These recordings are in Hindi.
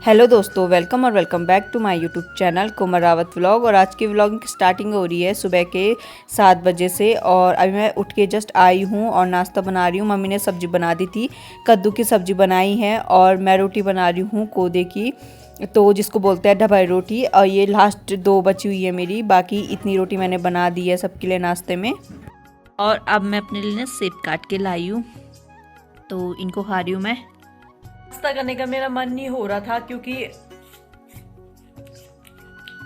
हेलो दोस्तों, welcome back to my YouTube channel Kumar Rawat vlog. और आज की व्लॉग की स्टार्टिंग हो रही है सुबह के 7 बजे से। और अभी मैं उठ के जस्ट आई हूँ और नाश्ता बना रही हूँ। मम्मी ने सब्ज़ी बना दी थी, कद्दू की सब्ज़ी बनाई है और मैं रोटी बना रही हूँ कोदे की, तो जिसको बोलते हैं ढबाई रोटी। और ये लास्ट 2 बची हुई है मेरी, बाकी इतनी रोटी मैंने बना दी है सबके लिए नाश्ते में। और अब मैं अपने लिए सेब काट के लाई हूँ, तो इनको खा रही हूँ मैं। नाश्ता करने का मेरा मन नहीं हो रहा था क्योंकि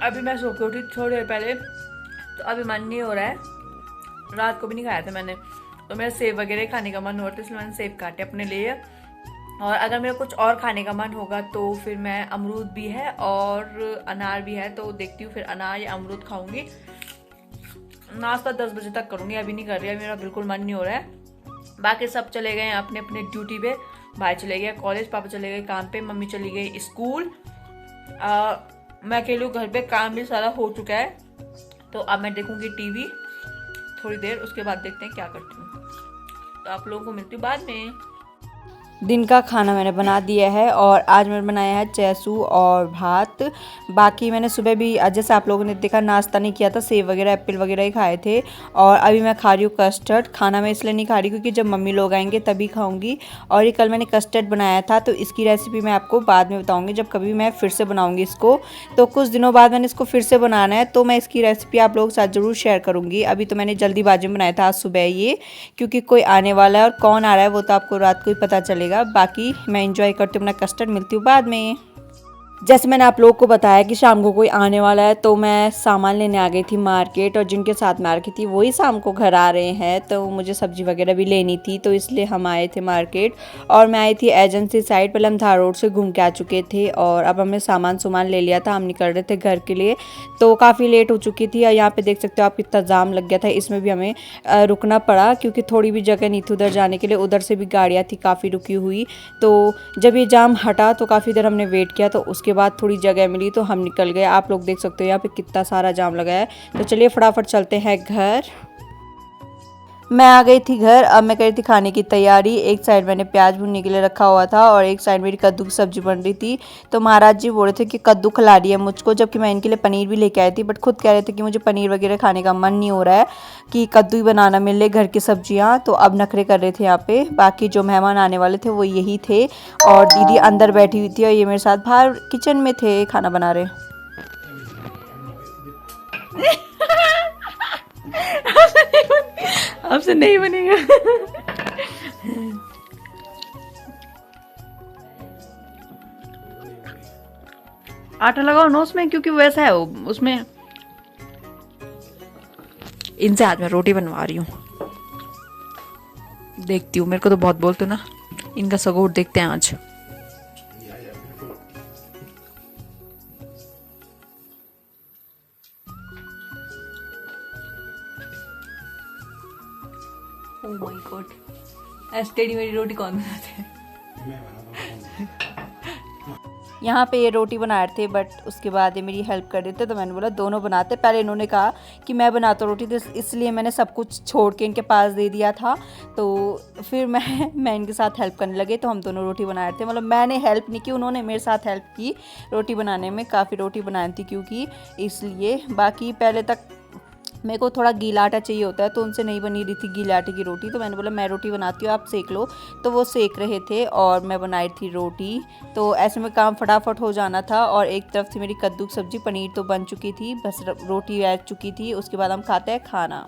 अभी मैं सो के उठी थोड़ी देर पहले, तो अभी मन नहीं हो रहा है। रात को भी नहीं खाया था मैंने, तो मेरा सेब वगैरह खाने का मन हो रहा था, इसलिए मैंने सेब काटे अपने लिए। और अगर मेरा कुछ और खाने का मन होगा तो फिर मैं अमरूद भी है और अनार भी है, तो देखती हूँ फिर अनार या अमरूद खाऊंगी। नाश्ता 10 बजे तक करूँगी, अभी नहीं कर रही है, मेरा बिल्कुल मन नहीं हो रहा है। बाकी सब चले गए हैं अपने अपने ड्यूटी पे। भाई चले गए कॉलेज, पापा चले गए काम पे, मम्मी चली गई स्कूल। मैं अकेली घर पे, काम भी सारा हो चुका है। तो अब मैं देखूंगी टीवी थोड़ी देर, उसके बाद देखते हैं क्या करती हूँ। तो आप लोगों को मिलती हूँ बाद में। दिन का खाना मैंने बना दिया है और आज मैंने बनाया है चैसू और भात। बाकी मैंने सुबह भी, जैसे आप लोगों ने देखा, नाश्ता नहीं किया था, सेब वगैरह एप्पल वगैरह ही खाए थे। और अभी मैं खा रही हूँ कस्टर्ड। खाना मैं इसलिए नहीं खा रही क्योंकि जब मम्मी लोग आएंगे तभी खाऊंगी। और ये कल मैंने कस्टर्ड बनाया था, तो इसकी रेसिपी मैं आपको बाद में बताऊँगी जब कभी मैं फिर से बनाऊँगी इसको। तो कुछ दिनों बाद मैंने इसको फिर से बनाना है, तो मैं इसकी रेसिपी आप लोगों के साथ ज़रूर शेयर करूँगी। अभी तो मैंने जल्दीबाजी में बनाया था आज सुबह ये, क्योंकि कोई आने वाला है और कौन आ रहा है वो तो आपको रात को ही पता चलेगा। बाकी मैं एंजॉय करती हूँ अपना कस्टर्ड, मिलती हूँ बाद में। जैसे मैंने आप लोगों को बताया कि शाम को कोई आने वाला है, तो मैं सामान लेने आ गई थी मार्केट, और जिनके साथ मैं आ रखी थी वही शाम को घर आ रहे हैं, तो मुझे सब्जी वगैरह भी लेनी थी, तो इसलिए हम आए थे मार्केट। और मैं आई थी एजेंसी साइड, पहले हम धार रोड से घूम के आ चुके थे और अब हमने सामान ले लिया था, हम निकल रहे थे घर के लिए। तो काफ़ी लेट हो चुकी थी और यहाँ पर देख सकते हो आप कितना जाम लग गया था, इसमें भी हमें रुकना पड़ा क्योंकि थोड़ी भी जगह नहीं थी उधर जाने के लिए, उधर से भी गाड़ियाँ थी काफ़ी रुकी हुई। तो जब ये जाम हटा तो काफ़ी देर हमने वेट किया, तो उसके बाद थोड़ी जगह मिली तो हम निकल गए। आप लोग देख सकते हो यहाँ पे कितना सारा जाम लगा है। तो चलिए फटाफट चलते हैं घर। मैं आ गई थी घर, अब मैं कर रही थी खाने की तैयारी। एक साइड मैंने प्याज भूनने के लिए रखा हुआ था और एक साइड मेरी कद्दू की सब्जी बन रही थी। तो महाराज जी बोल रहे थे कि कद्दू खिला रही है मुझको, जबकि मैं इनके लिए पनीर भी लेके आई थी, बट खुद कह रहे थे कि मुझे पनीर वगैरह खाने का मन नहीं हो रहा है, कि कद्दू ही बनाना मिले घर की सब्जियाँ। तो अब नखरे कर रहे थे यहाँ पे। बाकी जो मेहमान आने वाले थे वो यही थे, और दीदी अंदर बैठी हुई थी और ये मेरे साथ बाहर किचन में थे खाना बना रहे। आपसे नहीं बनेगा। आटा लगाओ ना उसमें, क्योंकि वैसा है वो उसमें। इनसे आज मैं रोटी बनवा रही हूँ, देखती हूँ। मेरे को तो बहुत बोलते ना, इनका सगोट देखते हैं आज। ओह माय गॉड, ऐसे टेढ़ी मेरी रोटी कौन बनाते हैं? यहाँ पे ये रोटी बना रहे थे, बट उसके बाद ये मेरी हेल्प कर रहे थे, तो मैंने बोला दोनों बनाते। पहले इन्होंने कहा कि मैं बनाता रोटी, तो इसलिए मैंने सब कुछ छोड़ के इनके पास दे दिया था। तो फिर मैं इनके साथ हेल्प करने लगे, तो हम दोनों रोटी बना रहे थे। मतलब मैंने हेल्प नहीं की, उन्होंने मेरे साथ हेल्प की रोटी बनाने में। काफ़ी रोटी बनानी थी क्योंकि, इसलिए। बाकी पहले तक मेरे को थोड़ा गीला आटा चाहिए होता है, तो उनसे नहीं बनी रही थी गीले आटे की रोटी, तो मैंने बोला मैं रोटी बनाती हूँ, आप सेक लो। तो वो सेक रहे थे और मैं बनाई थी रोटी। तो ऐसे में काम फटाफट हो जाना था। और एक तरफ से मेरी कद्दू की सब्जी, पनीर तो बन चुकी थी, बस रोटी रह चुकी थी। उसके बाद हम खाते हैं खाना।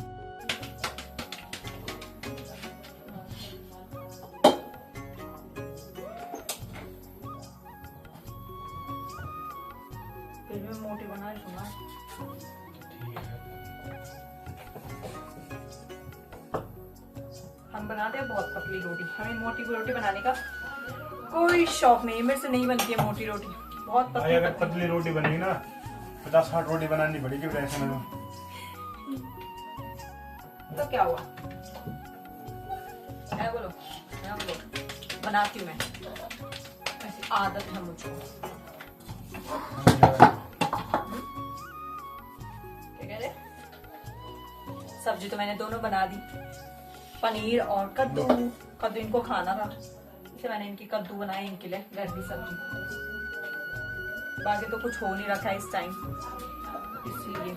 मोटी बना हम बनाते हैं बहुत पतली रोटी, हमें मोटी रोटी बनाने का कोई शौक नहीं है। मेरे से नहीं बनती है मोटी रोटी, बहुत पतली। अगर पतली रोटी बनेगी ना, 50-60 रोटी बनानी पड़ेगी ऐसे में। तो क्या हुआ, बोलो बनाती हूँ मैं, ऐसी आदत है मुझको। क्या कह रहे? सब्जी तो मैंने दोनों बना दी, पनीर और कद्दू इनको खाना था, इसलिए मैंने इनकी कद्दू बनाई, इनके लिए घर की सब्जी। बाकी तो कुछ हो नहीं रखा है इस टाइम, इसलिए।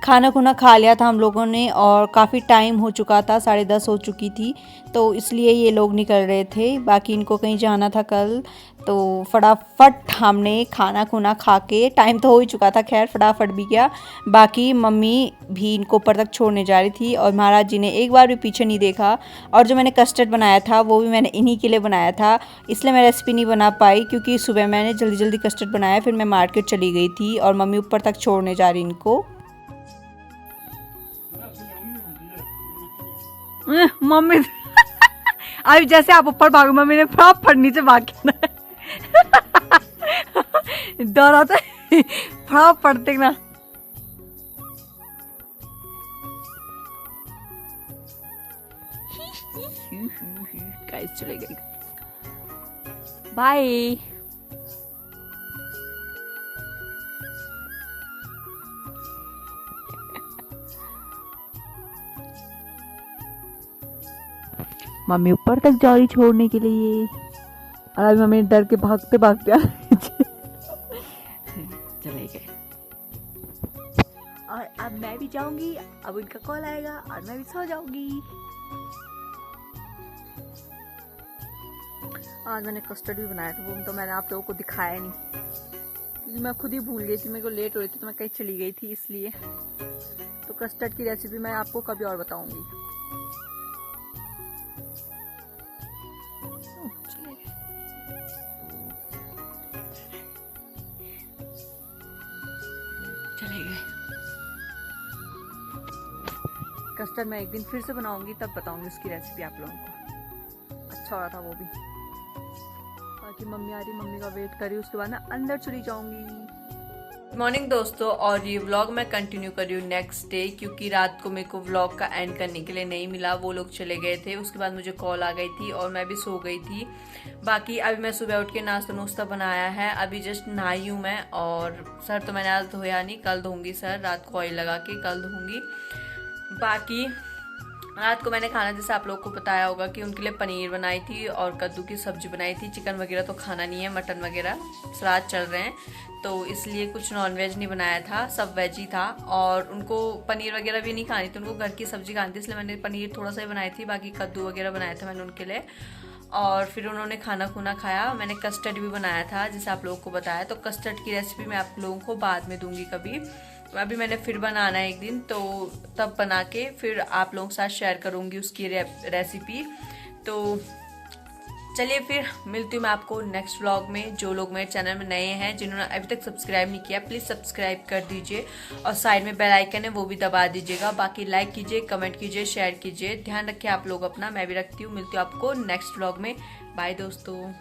खाना खुना खा लिया था हम लोगों ने और काफ़ी टाइम हो चुका था, 10:30 हो चुकी थी, तो इसलिए ये लोग निकल रहे थे। बाकी इनको कहीं जाना था कल, तो फटाफट हमने खाना खुना खा के, टाइम तो हो ही चुका था खैर, फटाफट भी गया। बाकी मम्मी भी इनको ऊपर तक छोड़ने जा रही थी और महाराज जी ने एक बार भी पीछे नहीं देखा। और जो मैंने कस्टर्ड बनाया था वो भी मैंने इन्हीं के लिए बनाया था, इसलिए मैं रेसिपी नहीं बना पाई क्योंकि सुबह मैंने जल्दी जल्दी कस्टर्ड बनाया, फिर मैं मार्केट चली गई थी और मम्मी ऊपर तक छोड़ने जा रही इनको। मम्मी अभी जैसे आप ऊपर भागो, मम्मी ने फटाफट नीचे भाग के डर आता है फटाफट देखना। गाइस चले गए, बाय। मम्मी ऊपर तक जा रही छोड़ने के लिए और अभी मम्मी डर के भागते भागते चले गए। और अब मैं भी जाऊंगी, अब उनका कॉल आएगा और मैं भी सो जाऊंगी। आज मैंने कस्टर्ड भी बनाया था, वो तो मैंने आप लोगों को दिखाया नहीं क्योंकि मैं खुद ही भूल गई थी, मेरे को लेट हो रही थी तो मैं कहीं चली गई थी, इसलिए। तो कस्टर्ड की रेसिपी मैं आपको कभी और बताऊंगी। चले गए। कस्टर्ड मैं एक दिन फिर से बनाऊंगी, तब बताऊंगी उसकी रेसिपी आप लोगों को। अच्छा हो रहा था वो भी। बाकी मम्मी आ रही, मम्मी का वेट करी, उसके बाद मैं अंदर चली जाऊंगी। मॉर्निंग दोस्तों, और ये व्लॉग मैं कंटिन्यू कर रही हूँ नेक्स्ट डे, क्योंकि रात को मेरे को व्लॉग का एंड करने के लिए नहीं मिला, वो लोग चले गए थे। उसके बाद मुझे कॉल आ गई थी और मैं भी सो गई थी। बाकी अभी मैं सुबह उठ के नाश्ता नुश्ता बनाया है, अभी जस्ट नहाई हूँ मैं। और सर तो मैंने आज धोया नहीं, कल धोऊंगी सर, रात को ऑयल लगा के कल धोऊंगी। बाकी रात को मैंने खाना जैसे आप लोगों को बताया होगा कि उनके लिए पनीर बनाई थी और कद्दू की सब्जी बनाई थी। चिकन वगैरह तो खाना नहीं है, मटन वगैरह सलाद चल रहे हैं, तो इसलिए कुछ नॉनवेज नहीं बनाया था, सब वेज ही था। और उनको पनीर वगैरह भी नहीं खानी थी, उनको घर की सब्जी खानी थी, इसलिए मैंने पनीर थोड़ा सा ही बनाई थी। बाकी कद्दू वगैरह बनाया था मैंने उनके लिए। और फिर उन्होंने खाना खुना खाया। मैंने कस्टर्ड भी बनाया था जैसे आप लोगों को बताया, तो कस्टर्ड की रेसिपी मैं आप लोगों को बाद में दूंगी कभी। अभी मैंने फिर बनाना है एक दिन, तो तब बना के फिर आप लोगों के साथ शेयर करूंगी उसकी रेसिपी। तो चलिए फिर मिलती हूँ मैं आपको नेक्स्ट व्लॉग में। जो लोग मेरे चैनल में नए हैं, जिन्होंने अभी तक सब्सक्राइब नहीं किया, प्लीज़ सब्सक्राइब कर दीजिए और साइड में बेल आइकन है वो भी दबा दीजिएगा। बाकी लाइक कीजिए, कमेंट कीजिए, शेयर कीजिए। ध्यान रखिए आप लोग अपना, मैं भी रखती हूँ। मिलती हूँ आपको नेक्स्ट व्लॉग में। बाय दोस्तों।